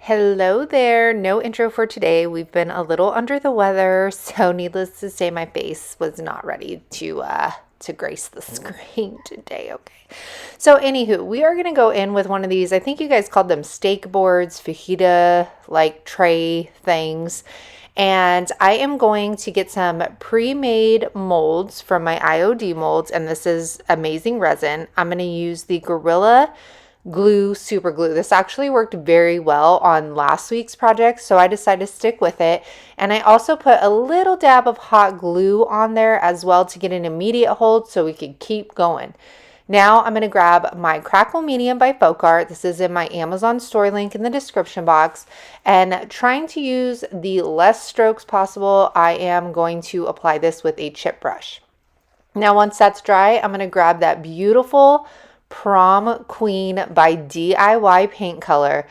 Hello there. No intro for today. We've been a little under the weather, so needless to say, my face was not ready to grace the screen today. Okay. So, anywho, we are gonna go in with one of these. I think you guys called them steak boards, fajita like tray things. And I am going to get some pre-made molds from my IOD molds, and this is amazing resin. I'm going to use the Gorilla Glue Super Glue. This actually worked very well on last week's project, so I decided to stick with it. And I also put a little dab of hot glue on there as well to get an immediate hold so we could keep going. Now I'm going to grab my Crackle Medium by Folk Art. This is in my Amazon store link in the description box. And trying to use the less strokes possible, I am going to apply this with a chip brush. Now once that's dry, I'm going to grab that beautiful Prom Queen by DIY paint color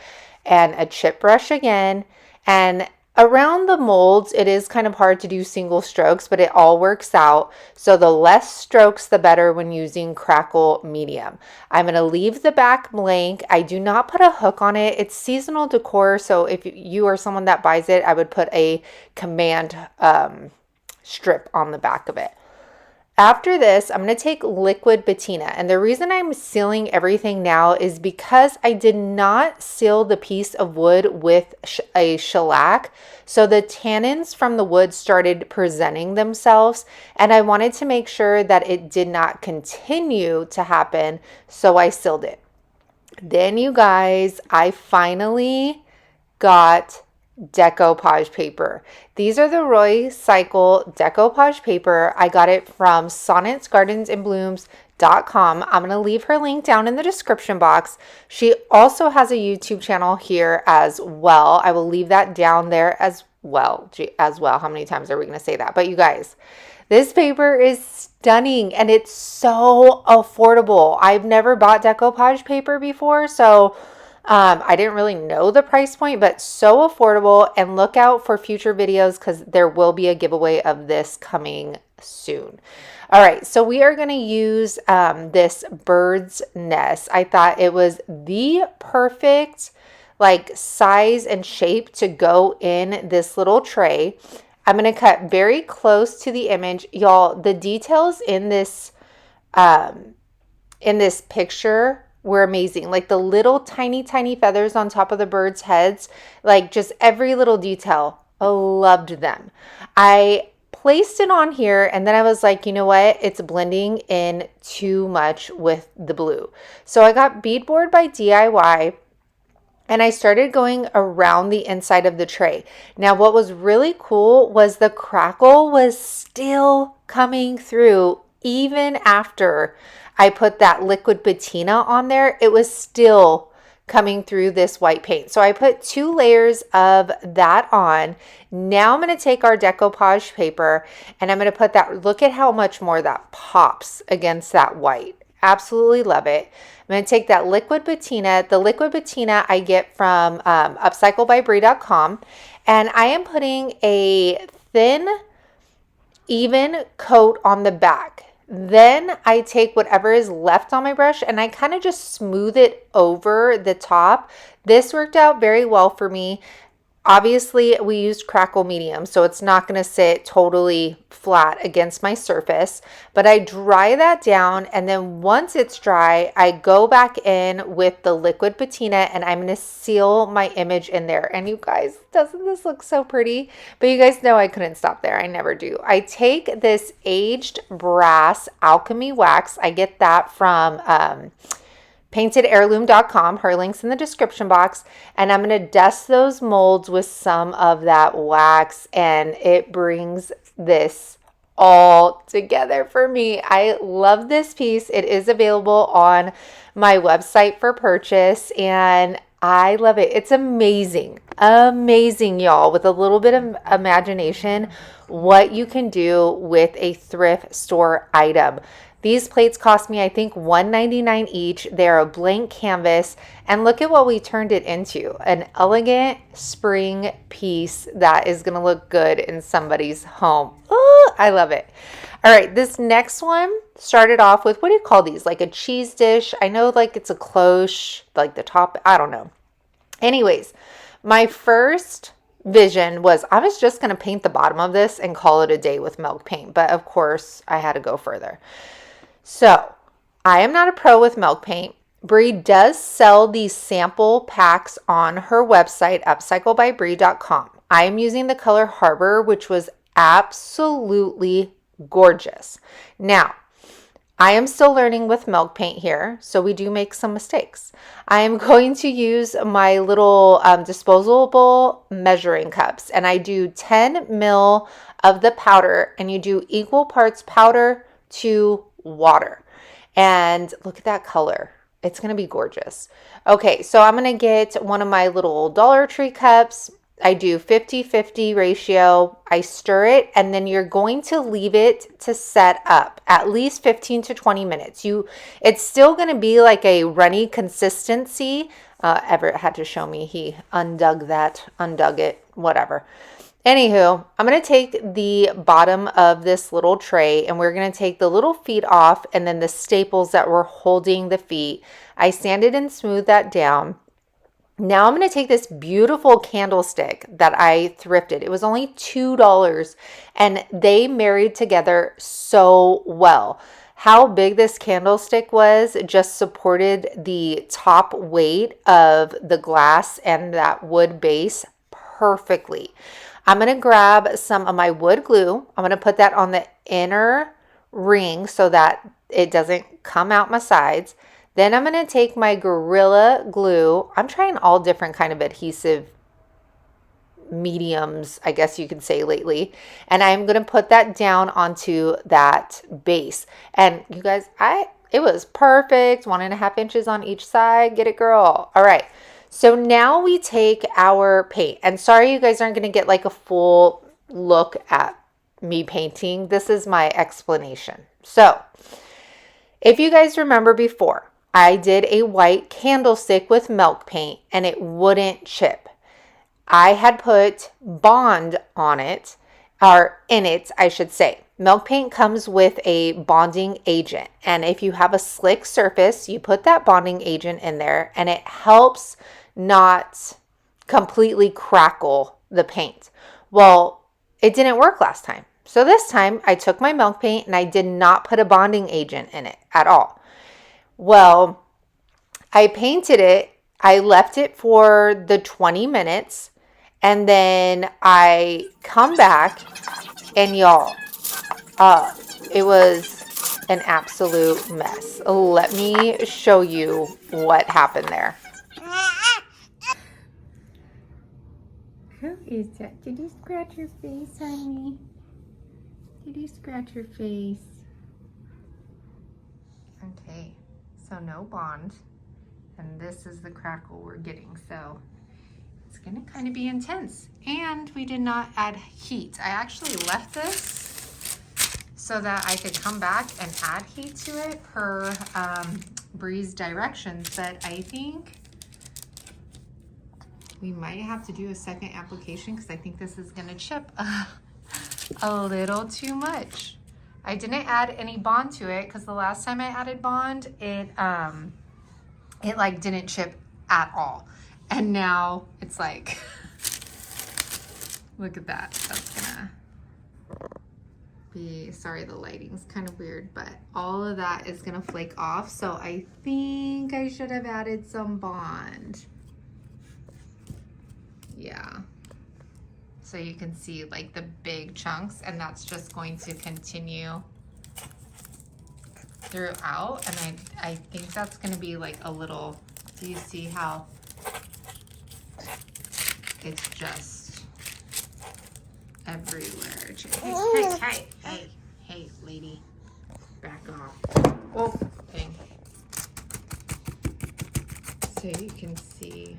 and a chip brush again. And around the molds, it is kind of hard to do single strokes, but it all works out. So the less strokes, the better when using Crackle Medium. I'm going to leave the back blank. I do not put a hook on it. It's seasonal decor, so if you are someone that buys it, I would put a command strip on the back of it. After this, I'm going to take liquid patina, and the reason I'm sealing everything now is because I did not seal the piece of wood with a shellac, so the tannins from the wood started presenting themselves, and I wanted to make sure that it did not continue to happen, so I sealed it. Then you guys, I finally got decoupage paper. These are the Roy Cycle decoupage paper. I got it from sonnetsgardensandblooms.com. I'm going to leave her link down in the description box. She also has a YouTube channel here as well. I will leave that down there as well. How many times are we going to say that? But you guys, this paper is stunning and it's so affordable. I've never bought decoupage paper before, so I didn't really know the price point, but so affordable. And look out for future videos because there will be a giveaway of this coming soon. All right, so we are going to use this bird's nest. I thought it was the perfect like size and shape to go in this little tray. I'm going to cut very close to the image. Y'all, the details in this picture were amazing. Like the little tiny feathers on top of the birds' heads, like just every little detail. I loved them. I placed it on here and then I was like, you know what? It's blending in too much with the blue. So I got beadboard by DIY and I started going around the inside of the tray. Now, what was really cool was the crackle was still coming through even after I put that liquid patina on there. It was still coming through this white paint. So I put 2 layers of that on. Now I'm going to take our decoupage paper and I'm going to put that, look at how much more that pops against that white. Absolutely love it. I'm going to take that liquid patina. The liquid patina I get from upcyclebybree.com, and I am putting a thin, even coat on the back. Then I take whatever is left on my brush and I kind of just smooth it over the top. This worked out very well for me. Obviously, we used Crackle Medium, so it's not going to sit totally flat against my surface, but I dry that down, and then once it's dry, I go back in with the liquid patina, and I'm going to seal my image in there. And you guys, doesn't this look so pretty? But you guys know I couldn't stop there. I never do. I take this aged brass alchemy wax. I get that from paintedheirloom.com. Her link's in the description box. And I'm going to dust those molds with some of that wax, and it brings this all together for me. I love this piece. It is available on my website for purchase, and I love it. It's amazing. Amazing, y'all, with a little bit of imagination, what you can do with a thrift store item. These plates cost me, I think, $1.99 each. They're a blank canvas. And look at what we turned it into. An elegant spring piece that is going to look good in somebody's home. Ooh, I love it. All right, this next one started off with, what do you call these? Like a cheese dish. I know like it's a cloche, like the top, I don't know. Anyways, My first vision was I was just going to paint the bottom of this and call it a day with milk paint. But of course, I had to go further. So I am not a pro with milk paint. Bree does sell these sample packs on her website, upcyclebybrie.com. I am using the color Harbor, which was absolutely gorgeous. Now, I am still learning with milk paint here, so we do make some mistakes. I am going to use my little disposable measuring cups, and I do 10 mil of the powder, and you do equal parts powder to water. And look at that color. It's going to be gorgeous. Okay, so I'm going to get one of my little Dollar Tree cups. I do 50-50 ratio. I stir it, and then you're going to leave it to set up at least 15 to 20 minutes. It's still going to be like a runny consistency. Everett had to show me. He undug it, whatever. Anywho, I'm going to take the bottom of this little tray, and we're going to take the little feet off and then the staples that were holding the feet. I sanded and smoothed that down. Now I'm going to take this beautiful candlestick that I thrifted. It was only $2, and they married together so well. How big this candlestick was just supported the top weight of the glass and that wood base perfectly. I'm going to grab some of my wood glue. I'm going to put that on the inner ring so that it doesn't come out my sides. Then I'm going to take my Gorilla Glue. I'm trying all different kind of adhesive mediums, I guess you could say, lately. And I'm going to put that down onto that base. And you guys, it was perfect. 1.5 inches on each side. Get it, girl. All right. So now we take our paint. And sorry, you guys aren't going to get like a full look at me painting. This is my explanation. So if you guys remember before, I did a white candlestick with milk paint and it wouldn't chip. I had put Bond on it, or in it, I should say. Milk paint comes with a bonding agent. And if you have a slick surface, you put that bonding agent in there and it helps not completely crackle the paint. Well, it didn't work last time. So this time I took my milk paint and I did not put a bonding agent in it at all. Well, I painted it. I left it for the 20 minutes and then I come back and y'all, it was an absolute mess. Let me show you what happened there. Who is that? Did you scratch your face, honey? Did you scratch your face? Okay, so no Bond. And this is the crackle we're getting. So it's gonna kind of be intense. And we did not add heat. I actually left this so that I could come back and add heat to it per Bree's directions. But I think we might have to do a second application because I think this is gonna chip a little too much. I didn't add any Bond to it because the last time I added Bond, it like didn't chip at all. And now it's like, look at that. That's gonna be, sorry, the lighting's kind of weird, but all of that is gonna flake off. So I think I should have added some Bond. Yeah. So you can see like the big chunks, and that's just going to continue throughout. And I think that's going to be like a little, do you see how it's just everywhere? Hey, lady, back off. Oh, dang. So you can see,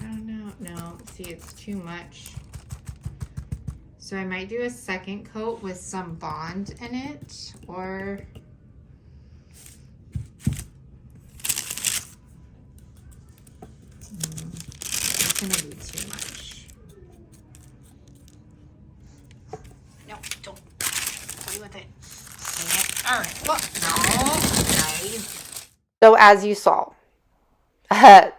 I don't know, no, see, it's too much. So I might do a second coat with some Bond in it, or it's gonna be too much. No, don't play with it. Dang it. All right, well, no, nice. So as you saw,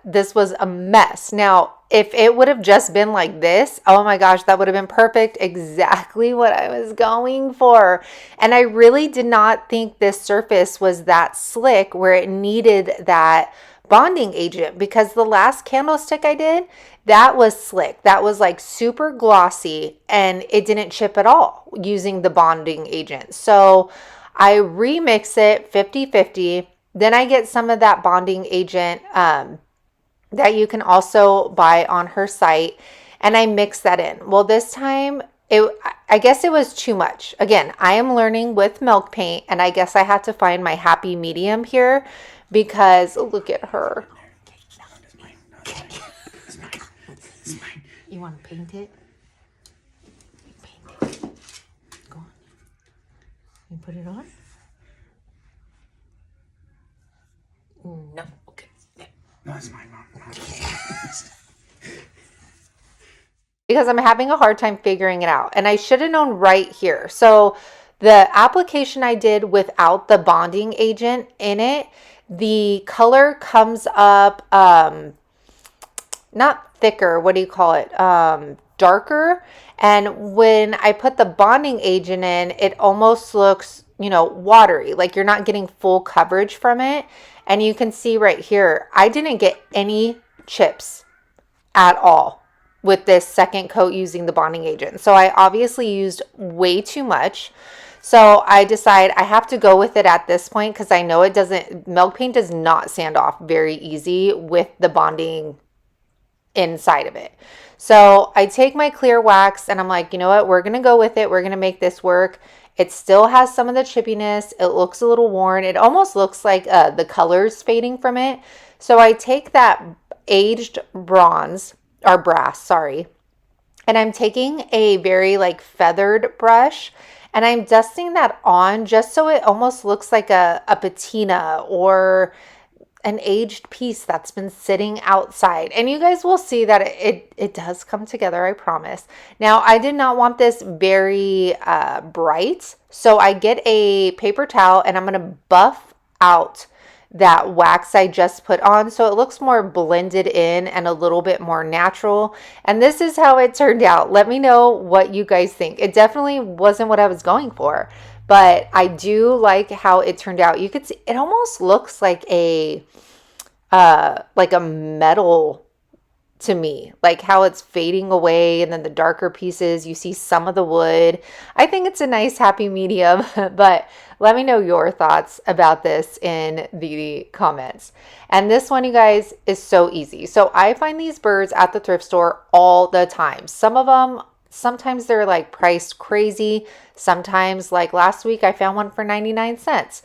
this was a mess. Now, if it would have just been like this, oh my gosh, that would have been perfect. Exactly what I was going for. And I really did not think this surface was that slick where it needed that bonding agent, because the last candlestick I did, that was slick. That was like super glossy and it didn't chip at all using the bonding agent. So I remix it 50-50. Then I get some of that bonding agent that you can also buy on her site, and I mix that in. Well, this time I guess it was too much. Again, I am learning with milk paint, and I guess I had to find my happy medium here, because look at her. You want to paint it? Paint it. Go on. You put it on? No. Okay. No, it's mine, Mom. Because I'm having a hard time figuring it out. And I should have known right here. So the application I did without the bonding agent in it, the color comes up not thicker, what do you call it? Darker. And when I put the bonding agent in, it almost looks, watery, like you're not getting full coverage from it. And you can see right here, I didn't get any chips at all with this second coat using the bonding agent. So I obviously used way too much. So I decide I have to go with it at this point, because I know milk paint does not sand off very easy with the bonding inside of it. So I take my clear wax and I'm like, you know what? We're going to go with it. We're going to make this work. It still has some of the chippiness. It looks a little worn. It almost looks like the color's fading from it. So I take that aged brass, and I'm taking a very feathered brush, and I'm dusting that on just so it almost looks like a patina or an aged piece that's been sitting outside. And you guys will see that it does come together, I promise. Now, I did not want this very bright, so I get a paper towel and I'm going to buff out that wax I just put on so it looks more blended in and a little bit more natural. And this is how it turned out. Let me know what you guys think. It definitely wasn't what I was going for, but I do like how it turned out. You could see it almost looks like a metal to me, like how it's fading away, and then the darker pieces, you see some of the wood. I think it's a nice happy medium, but let me know your thoughts about this in the comments. And this one, you guys, is so easy. So I find these birds at the thrift store all the time. Some of them, sometimes they're priced crazy. Sometimes, like last week, I found one for 99 cents.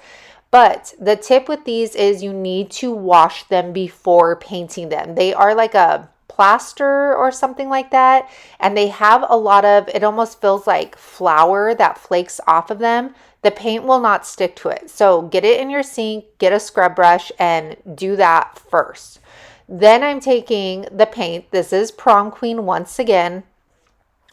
But the tip with these is you need to wash them before painting them. They are like a plaster or something like that, and they have a lot of, it almost feels like flour that flakes off of them. The paint will not stick to it. So get it in your sink, get a scrub brush, and do that first. Then I'm taking the paint. This is Prom Queen once again.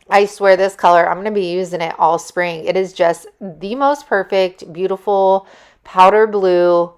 I swear this color, I'm going to be using it all spring. It is just the most perfect, beautiful powder blue,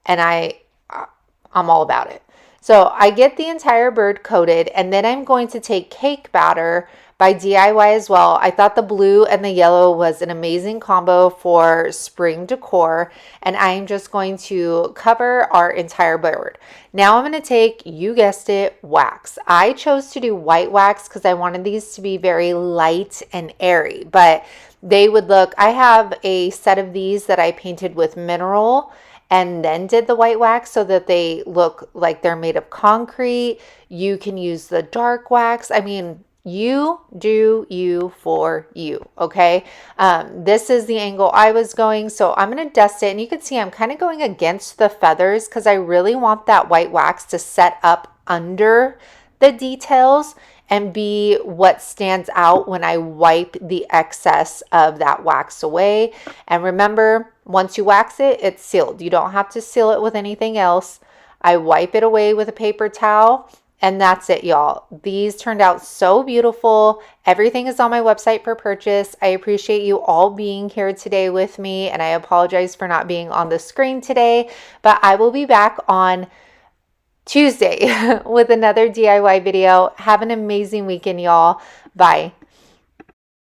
and I'm all about it. So I get the entire bird coated, and then I'm going to take cake batter by DIY as well. I thought the blue and the yellow was an amazing combo for spring decor, and I'm just going to cover our entire bird. Now I'm going to take, you guessed it, wax. I chose to do white wax because I wanted these to be very light and airy, but they would look, I have a set of these that I painted with mineral and then did the white wax so that they look like they're made of concrete. You can use the dark wax. I mean, you do you for you, okay? This is the angle I was going, so I'm going to dust it, and you can see I'm kind of going against the feathers because I really want that white wax to set up under the details and be what stands out when I wipe the excess of that wax away. And remember, once you wax it, it's sealed. You don't have to seal it with anything else. I wipe it away with a paper towel, and that's it, y'all. These turned out so beautiful. Everything is on my website for purchase. I appreciate you all being here today with me, and I apologize for not being on the screen today, but I will be back on Tuesday with another DIY video. Have an amazing weekend, y'all. Bye.